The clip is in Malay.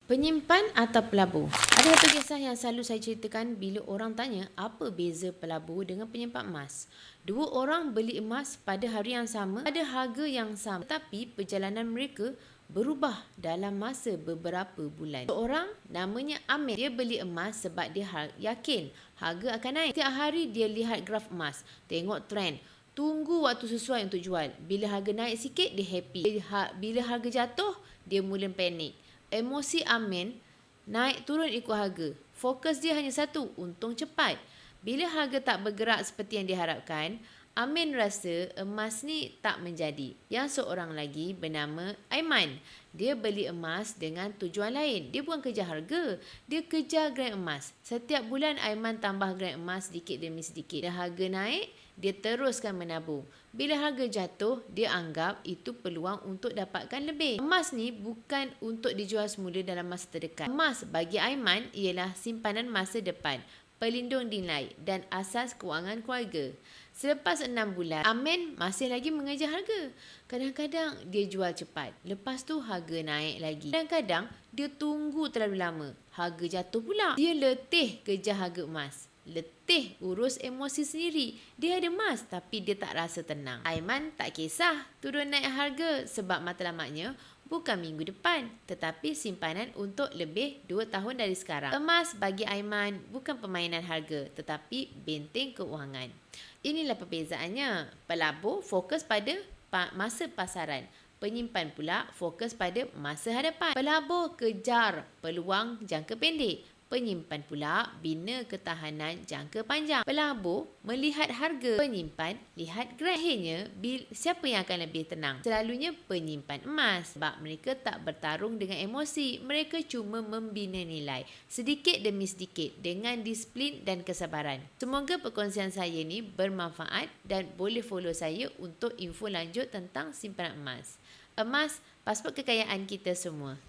Penyimpan atau pelabur. Ada satu kisah yang selalu saya ceritakan bila orang tanya apa beza pelabur dengan penyimpan emas. Dua orang beli emas pada hari yang sama, pada harga yang sama, tetapi perjalanan mereka berubah dalam masa beberapa bulan. Seorang namanya Amir, dia beli emas sebab dia yakin harga akan naik. Setiap hari dia lihat graf emas, tengok trend, tunggu waktu sesuai untuk jual. Bila harga naik sikit, dia happy. Bila harga jatuh, dia mula panik. Emosi Amin naik turun ikut harga. Fokus dia hanya satu, untung cepat. Bila harga tak bergerak seperti yang diharapkan, Amin rasa emas ni tak menjadi. Yang seorang lagi bernama Aiman. Dia beli emas dengan tujuan lain. Dia bukan kejar harga, dia kejar gram emas. Setiap bulan Aiman tambah gram emas sedikit demi sedikit. Bila harga naik, dia teruskan menabung. Bila harga jatuh, dia anggap itu peluang untuk dapatkan lebih. Emas ni bukan untuk dijual semula dalam masa terdekat. Emas bagi Aiman ialah simpanan masa depan, pelindung nilai dan asas kewangan keluarga. Selepas 6 bulan, Amin masih lagi mengejar harga. Kadang-kadang dia jual cepat, lepas tu harga naik lagi. Kadang-kadang dia tunggu terlalu lama, harga jatuh pula. Dia letih kejar harga emas, letih urus emosi sendiri. Dia ada emas tapi dia tak rasa tenang. Aiman tak kisah turun naik harga sebab matlamatnya bukan minggu depan, tetapi simpanan untuk lebih 2 tahun dari sekarang. Emas bagi Aiman bukan permainan harga, tetapi benteng keuangan. Inilah perbezaannya. Pelabur fokus pada masa pasaran. Penyimpan pula fokus pada masa hadapan. Pelabur kejar peluang jangka pendek. Penyimpan pula bina ketahanan jangka panjang. Pelabur melihat harga, penyimpan lihat graf. Akhirnya, siapa yang akan lebih tenang? Selalunya penyimpan emas sebab mereka tak bertarung dengan emosi. Mereka cuma membina nilai sedikit demi sedikit dengan disiplin dan kesabaran. Semoga perkongsian saya ni bermanfaat dan boleh follow saya untuk info lanjut tentang simpanan emas. Emas, pasport kekayaan kita semua.